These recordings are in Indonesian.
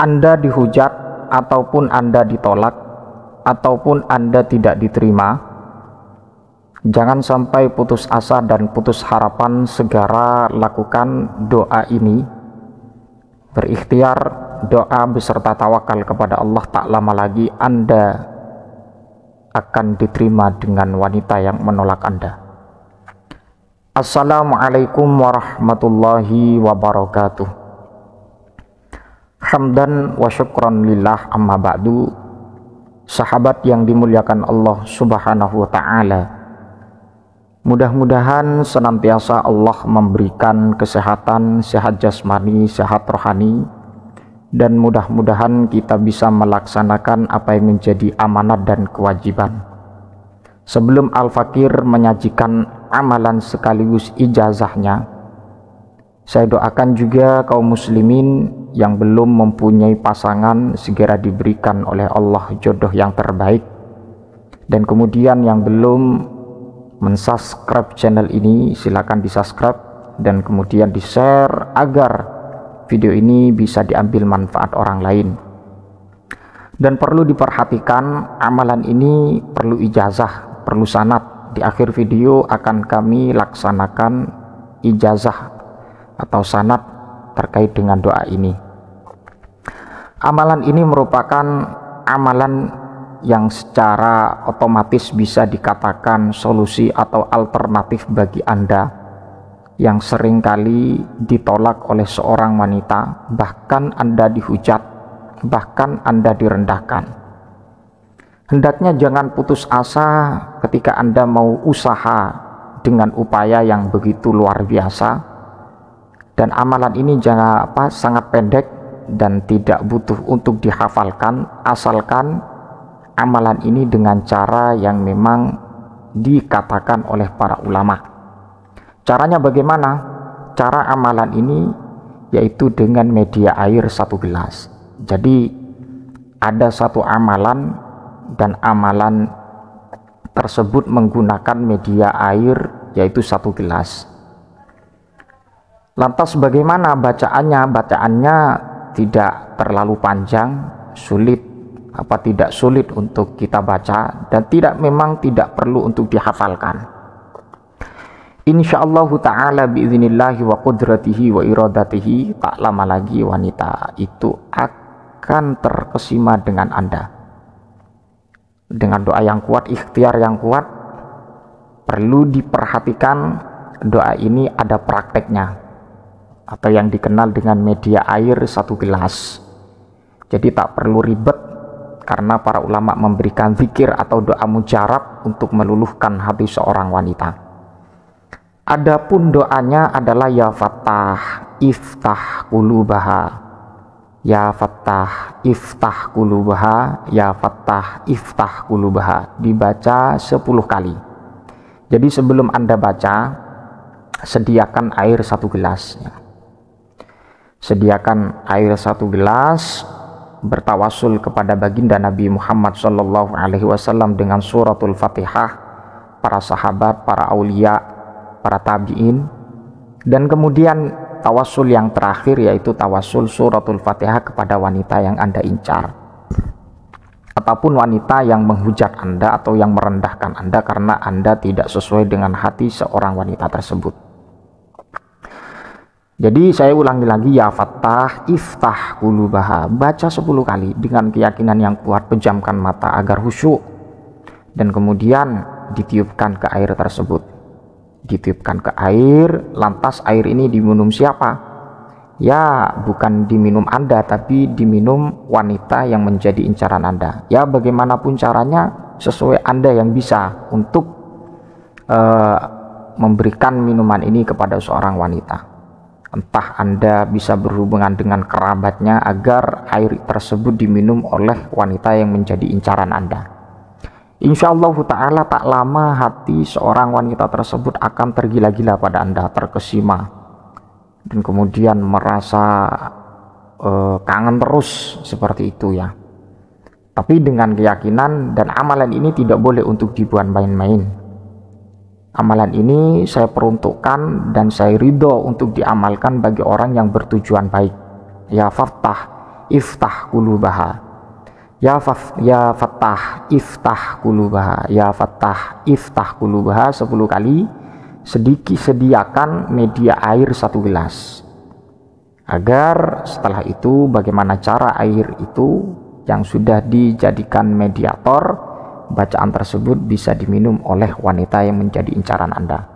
Anda dihujat ataupun Anda ditolak ataupun Anda tidak diterima, jangan sampai putus asa dan putus harapan. Segera lakukan doa ini, berikhtiar doa beserta tawakal kepada Allah. Tak lama lagi Anda akan diterima dengan wanita yang menolak Anda. Assalamualaikum warahmatullahi wabarakatuh. Hamdan wa syukran lillah, amma ba'du. Sahabat yang dimuliakan Allah subhanahu wa ta'ala, mudah-mudahan senantiasa Allah memberikan kesehatan, sehat jasmani, sehat rohani, dan mudah-mudahan kita bisa melaksanakan apa yang menjadi amanat dan kewajiban. Sebelum Al-Fakir menyajikan amalan sekaligus ijazahnya, saya doakan juga kaum muslimin yang belum mempunyai pasangan segera diberikan oleh Allah jodoh yang terbaik. Dan kemudian yang belum mensubscribe channel ini, silakan di-subscribe dan kemudian di-share agar video ini bisa diambil manfaat orang lain. Dan perlu diperhatikan, amalan ini perlu ijazah, perlu sanad. Di akhir video akan kami laksanakan ijazah atau sanad terkait dengan doa ini. Amalan ini merupakan amalan yang secara otomatis bisa dikatakan solusi atau alternatif bagi Anda yang seringkali ditolak oleh seorang wanita, bahkan Anda dihujat, bahkan Anda direndahkan. Hendaknya jangan putus asa ketika Anda mau usaha dengan upaya yang begitu luar biasa. Dan amalan ini sangat pendek dan tidak butuh untuk dihafalkan, asalkan amalan ini dengan cara yang memang dikatakan oleh para ulama. Caranya bagaimana? Cara amalan ini yaitu dengan media air 1 gelas. Jadi ada satu amalan dan amalan tersebut menggunakan media air yaitu 1 gelas. Lantas bagaimana bacaannya? Bacaannya tidak terlalu panjang, tidak sulit untuk kita baca, dan memang tidak perlu untuk dihafalkan. Insyaallah ta'ala biiznillahi wa qudratihi wa iradatihi, tak lama lagi wanita itu akan terkesima dengan Anda. Dengan doa yang kuat, ikhtiar yang kuat. Perlu diperhatikan, doa ini ada prakteknya, atau yang dikenal dengan media air 1 gelas. Jadi tak perlu ribet, karena para ulama memberikan zikir atau doa mujarab untuk meluluhkan hati seorang wanita. Adapun doanya adalah ya Fattah iftah qulubaha, ya Fattah iftah qulubaha, ya Fattah iftah qulubaha, dibaca 10 kali. Jadi sebelum Anda baca, sediakan air 1 gelas. Sediakan air 1 gelas, bertawasul kepada baginda Nabi Muhammad SAW dengan suratul Fatihah, para sahabat, para aulia, para tabi'in, dan kemudian tawasul yang terakhir yaitu tawasul suratul Fatihah kepada wanita yang Anda incar, ataupun wanita yang menghujat Anda atau yang merendahkan Anda karena Anda tidak sesuai dengan hati seorang wanita tersebut. Jadi saya ulangi lagi, ya Fattah iftah qulubaha, baca 10 kali dengan keyakinan yang kuat, pejamkan mata agar khusyuk, dan kemudian ditiupkan ke air tersebut. Ditiupkan ke air, lantas air ini diminum siapa? Ya, bukan diminum Anda, tapi diminum wanita yang menjadi incaran Anda. Ya, bagaimanapun caranya, sesuai Anda yang bisa untuk memberikan minuman ini kepada seorang wanita. Entah Anda bisa berhubungan dengan kerabatnya agar air tersebut diminum oleh wanita yang menjadi incaran Anda. Insyaallah ta'ala tak lama hati seorang wanita tersebut akan tergila-gila pada Anda, terkesima, dan kemudian merasa kangen terus seperti itu ya. Tapi dengan keyakinan, dan amalan ini tidak boleh untuk dibuat main-main. Amalan ini saya peruntukkan dan saya ridho untuk diamalkan bagi orang yang bertujuan baik. Ya Fattah iftah qulubaha. Ya Fattah iftah qulubaha. Ya Fattah iftah qulubaha 10 kali. Sediakan media air 1 gelas, agar setelah itu bagaimana cara air itu yang sudah dijadikan mediator bacaan tersebut bisa diminum oleh wanita yang menjadi incaran Anda.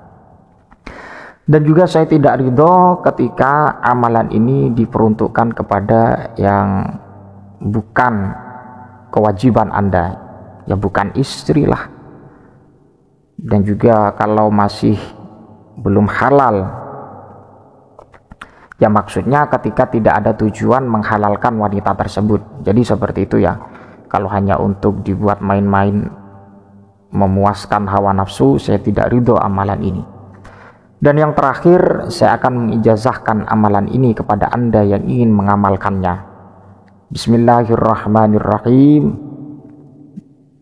Dan juga saya tidak ridho ketika amalan ini diperuntukkan kepada yang bukan kewajiban Anda, ya bukan istri lah. Dan juga kalau masih belum halal, ya maksudnya ketika tidak ada tujuan menghalalkan wanita tersebut. Jadi seperti itu ya. Kalau hanya untuk dibuat main-main memuaskan hawa nafsu, saya tidak ridho amalan ini. Dan yang terakhir, saya akan mengijazahkan amalan ini kepada Anda yang ingin mengamalkannya. Bismillahirrahmanirrahim.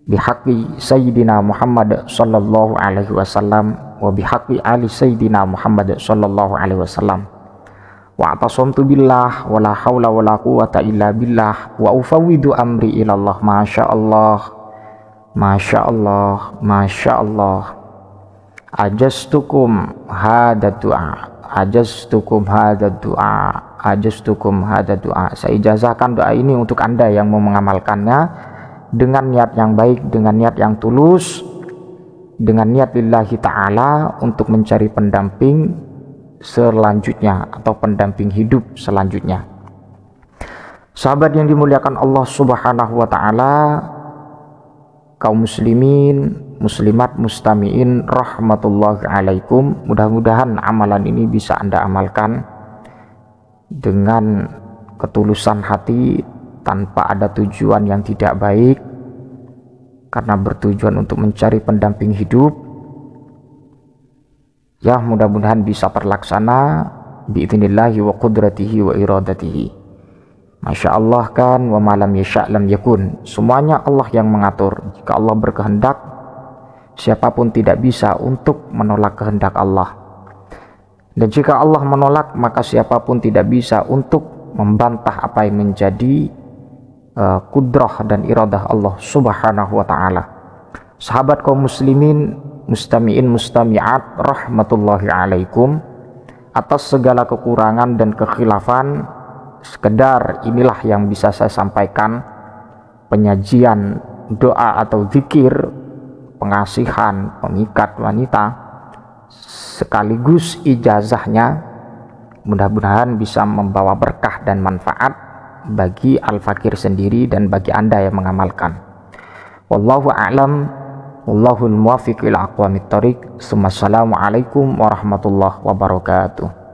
Bihaqqi Sayyidina Muhammad sallallahu alaihi wasallam wa bihaqqi ali Sayyidina Muhammad sallallahu alaihi wasallam. Wa atasamtu billah wa la haula wa la quwata illa billah wa ufawwidu amri ilallah. Masya Allah, Masya Allah, Masya Allah. Ajastukum hada du'a, ajastukum hada du'a, ajastukum hada du'a. Saya ijazahkan doa ini untuk Anda yang mau mengamalkannya dengan niat yang baik, dengan niat yang tulus, dengan niat lillahi ta'ala untuk mencari pendamping selanjutnya atau pendamping hidup selanjutnya. Sahabat yang dimuliakan Allah subhanahu wa ta'ala, kaum muslimin, muslimat, mustami'in rahmatullahi alaikum. Mudah-mudahan amalan ini bisa Anda amalkan dengan ketulusan hati, tanpa ada tujuan yang tidak baik, karena bertujuan untuk mencari pendamping hidup. Ya, mudah-mudahan bisa terlaksana biidznillah wa qudratihi wa iradatihi. Masya Allah kan, wa malam yasha' lam yakun. Semuanya Allah yang mengatur. Jika Allah berkehendak, siapapun tidak bisa untuk menolak kehendak Allah. Dan jika Allah menolak, maka siapapun tidak bisa untuk membantah apa yang menjadi kudrah dan iradah Allah subhanahu wa ta'ala. Sahabat kaum muslimin, mustami'in, mustami'at rahmatullahi alaikum, atas segala kekurangan dan kekhilafan, sekedar inilah yang bisa saya sampaikan, penyajian doa atau zikir pengasihan pemikat wanita sekaligus ijazahnya. Mudah-mudahan bisa membawa berkah dan manfaat bagi al-fakir sendiri dan bagi Anda yang mengamalkan. Wallahu a'lam, wallahul muwaffiq ila aqwamit thoriq. Assalamualaikum warahmatullahi wabarakatuh.